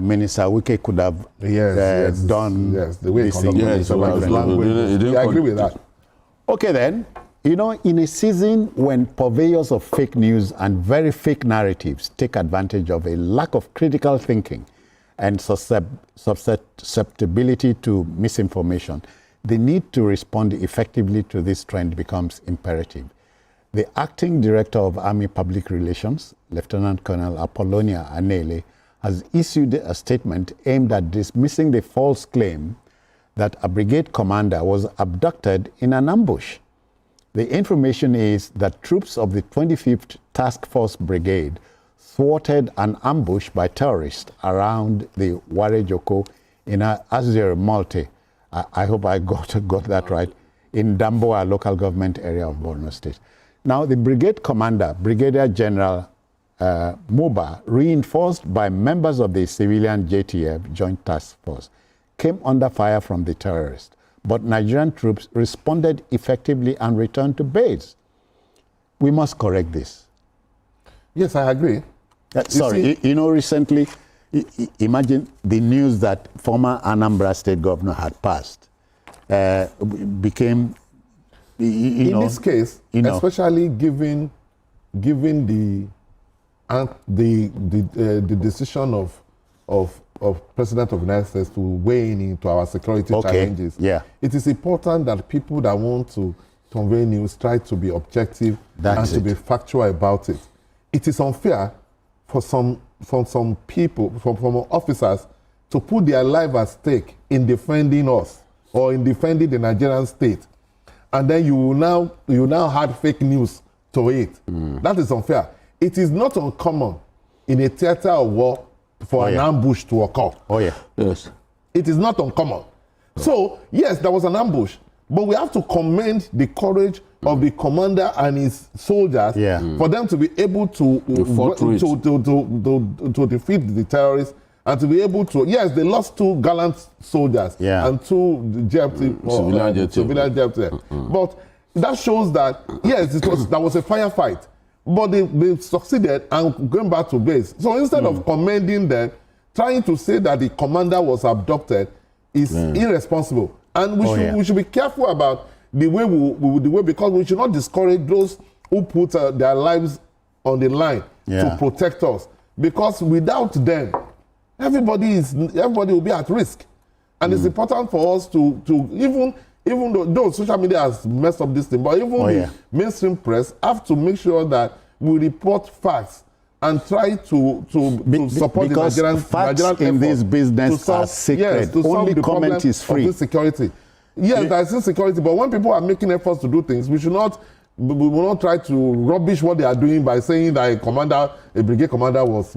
Minister Wike could have done the way this thing. Yes, I agree with that. Okay then, you know, in a season when purveyors of fake news and very fake narratives take advantage of a lack of critical thinking and susceptibility to misinformation, the need to respond effectively to this trend becomes imperative. The acting director of Army Public Relations, Lieutenant Colonel Apollonia Anele, has issued a statement aimed at dismissing the false claim that a brigade commander was abducted in an ambush. The information is that troops of the 25th Task Force Brigade thwarted an ambush by terrorists around the Warejoko in Azure Malte. I hope I got that right, in Damboa local government area of Borno State. Now, the brigade commander, Brigadier General Muba, reinforced by members of the civilian JTF, Joint Task Force, came under fire from the terrorists, but Nigerian troops responded effectively and returned to base. We must correct this. Yes, I agree. Sorry, you know, recently, imagine the news that former Anambra State Governor had passed became, in this case, especially given the decision of President of the United States to weigh in into our security challenges. Yeah. It is important that people that want to convey news try to be objective to be factual about it. It is unfair for some people, from officers, to put their life at stake in defending us or in defending the Nigerian state, and then you now add fake news to it. That is unfair. It is not uncommon in a theater of war for an ambush to occur. Yes. It is not uncommon. So, yes, there was an ambush, but we have to commend the courage of the commander and his soldiers for them to be able to defeat the terrorists and to be able to, yes, they lost 2 gallant soldiers and 2 civilian JFT. But that shows that, yes, that was a firefight. But they succeeded and going back to base. So instead of commending them, trying to say that the commander was abducted is irresponsible. And we should be careful about the way because we should not discourage those who put their lives on the line to protect us. Because without them, everybody will be at risk. And it's important for us to even though social media has messed up this thing, but even the mainstream press have to make sure that we report facts and try to support the Nigerian facts in this business are secret. Only comment is free. Security. Yes, there is insecurity, but when people are making efforts to do things, we will not try to rubbish what they are doing by saying that a brigade commander was.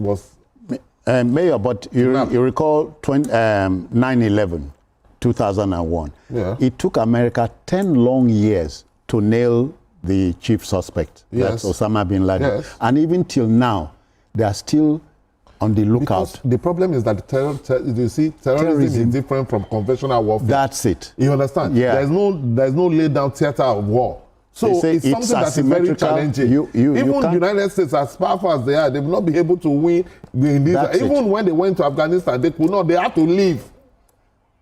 Mayor, but you recall 9/11. 2001. It took America 10 long years to nail the chief suspect. That's Osama bin Laden. And even till now, they are still on the lookout. Because the problem is that terrorism is different from conventional warfare. That's it. You understand? There's no laid down theater of war. So it's something that is very challenging. Even the United States, as powerful as they are, they will not be able to win. Even when they went to Afghanistan, they could not. They had to leave.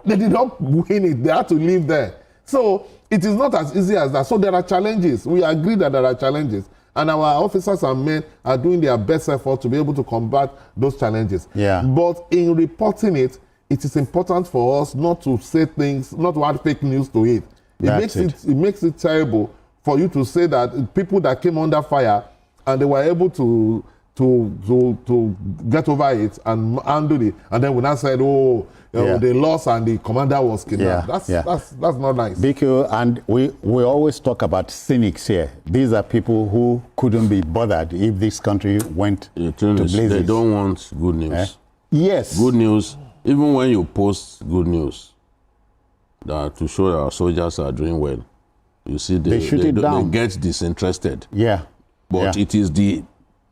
They did not win it. They had to live there. So it is not as easy as that. So there are challenges. We agree that there are challenges. And our officers and men are doing their best effort to be able to combat those challenges. But in reporting it, it is important for us not to say things, not to add fake news to it. It makes it terrible for you to say that people that came under fire and they were able to get over it and handle it, and then we now said, they lost and the commander was kidnapped. That's not nice. BQ, and we always talk about cynics here. These are people who couldn't be bothered if this country went to blazes. They don't want good news. Yes. Good news, even when you post good news, that to show that our soldiers are doing well, you see they get disinterested. But it is the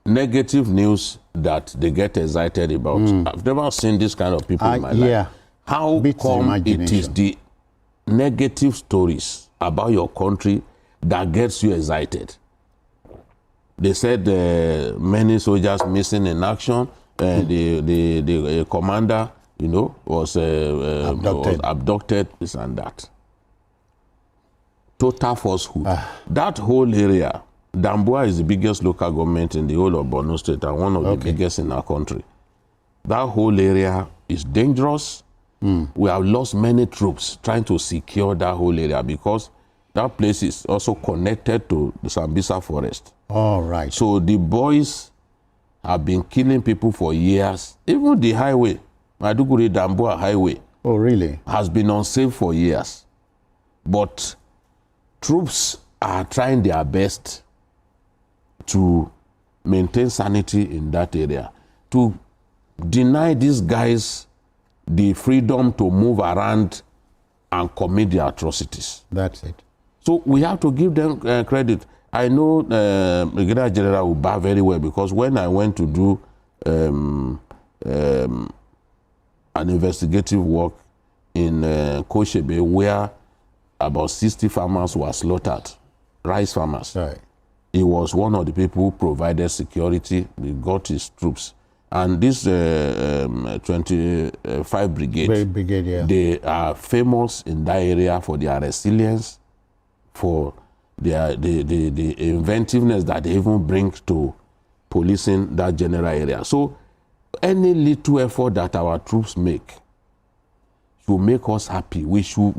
negative news that they get excited about. I've never seen this kind of people in my life. How come it is the negative stories about your country that gets you excited? They said many soldiers missing in action. the commander, you know, was abducted, this and that. Total falsehood. That whole area, Damboa is the biggest local government in the whole of Borno State and one of the biggest in our country. That whole area is dangerous. We have lost many troops trying to secure that whole area because that place is also connected to the Sambisa forest. All right. So the boys have been killing people for years. Even the highway, Maiduguri Damboa highway. Oh, really? Has been unsafe for years. But troops are trying their best to maintain sanity in that area, to deny these guys the freedom to move around and commit their atrocities. That's it. So we have to give them credit. I know Brigadier General Uba very well because when I went to do an investigative work in Koshebe where about 60 farmers were slaughtered, rice farmers. Right. He was one of the people who provided security. He got his troops. And this 25 Brigade, yeah. They are famous in that area for their resilience, for their the inventiveness that they even bring to policing that general area. So any little effort that our troops make will make us happy. We should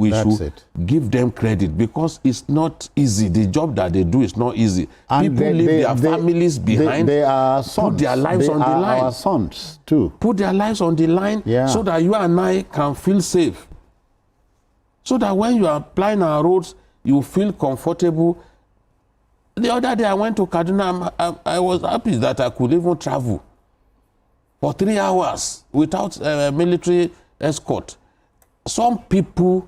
give them credit because it's not easy. The job that they do is not easy. And people leave their families behind. They are sons. Put their lives on the line. Our sons too. Put their lives on the line so that you and I can feel safe. So that when you are applying our roads, you feel comfortable. The other day I went to Kaduna. I was happy that I could even travel for 3 hours without military escort. Some people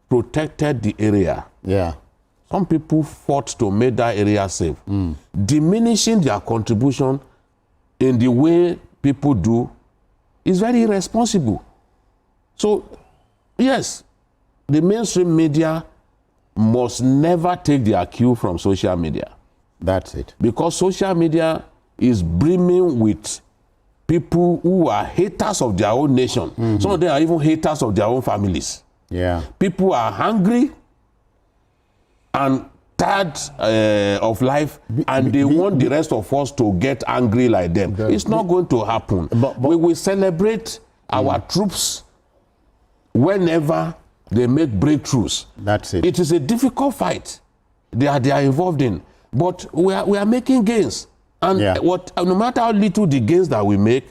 protected the area. Yeah. Some people fought to make that area safe. Diminishing their contribution in the way people do is very irresponsible. So, yes, the mainstream media must never take their cue from social media. That's it. Because social media is brimming with people who are haters of their own nation. Some of them are even haters of their own families. Yeah. People are hungry and tired of life, and they want the rest of us to get angry like them. It's not going to happen. But we will celebrate our troops whenever they make breakthroughs. That's it. It is a difficult fight they are involved in, but we are making gains. And no matter how little the gains that we make,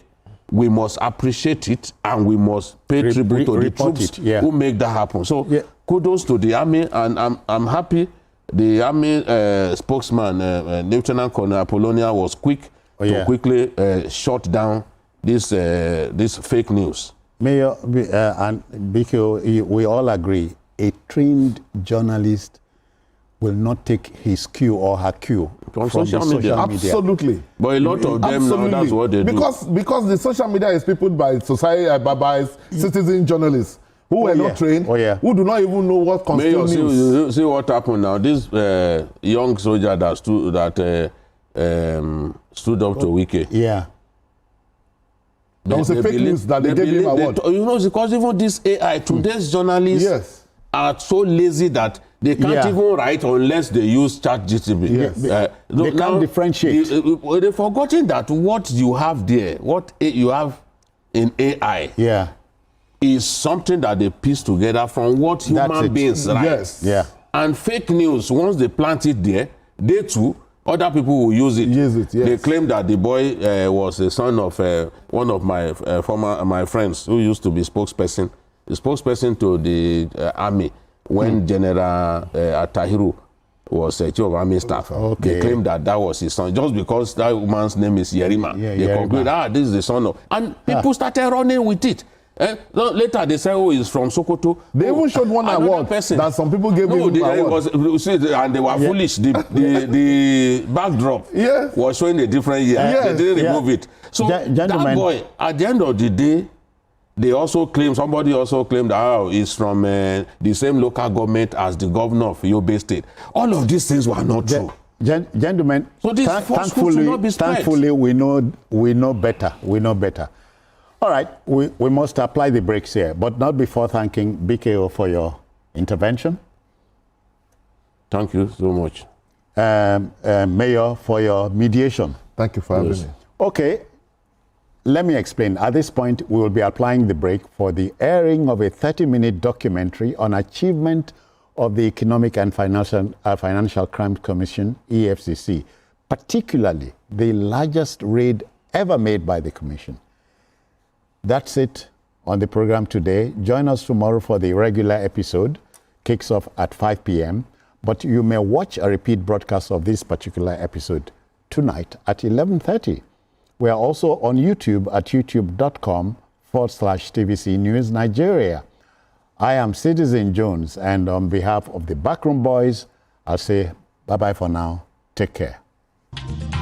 we must appreciate it and we must pay tribute to the troops who make that happen. So kudos to the army, and I'm happy the army spokesman, Lieutenant Colonel Apollonia, was quick to quickly shut down this fake news. Mayor and Biko, we all agree a trained journalist will not take his cue or her cue from social media. Absolutely. But a lot of them now, that's what they do. Because the social media is peopled by society, by citizen journalists who are not trained, who do not even know what constitutes news. See what happened now. This young soldier that stood up to Wike. Yeah. There was a fake news that they gave him award. You know, because even this AI, today's journalists are so lazy that they can't even write unless they use ChatGPT. Yes. They can't differentiate. They've forgotten that what you have there, what you have in AI, is something that they piece together from what human beings write. Yes. Yeah. And fake news, once they plant it there, they too, other people will use it. They claim that the boy was the son of one of my my friends who used to be the spokesperson to the army when General Atahiru was chief of army staff. They claimed that was his son just because that woman's name is Yerima. They concluded, this is the son of, and people started running with it. Later they said, he's from Sokoto. They even showed one award that some people gave him award. And they were foolish. The backdrop was showing a different year. They didn't remove it. So that boy, at the end of the day, somebody also claimed that he's from the same local government as the governor of Yobe State. All of these things were not true. Gentlemen, so this thankfully we know better. We know better. All right, we must apply the brakes here, but not before thanking BKO for your intervention. Thank you so much. Mayor, for your mediation. Thank you for having me. Okay, let me explain. At this point, we will be applying the brake for the airing of a 30-minute documentary on achievement of the Economic and Financial Crimes Commission, EFCC, particularly the largest raid ever made by the Commission. That's it on the program today. Join us tomorrow for the regular episode. Kicks off at 5 p.m. But you may watch a repeat broadcast of this particular episode tonight at 11:30. We are also on YouTube at youtube.com/TVC News Nigeria. I am Citizen Jones, and on behalf of the Backroom Boys, I'll say bye-bye for now. Take care.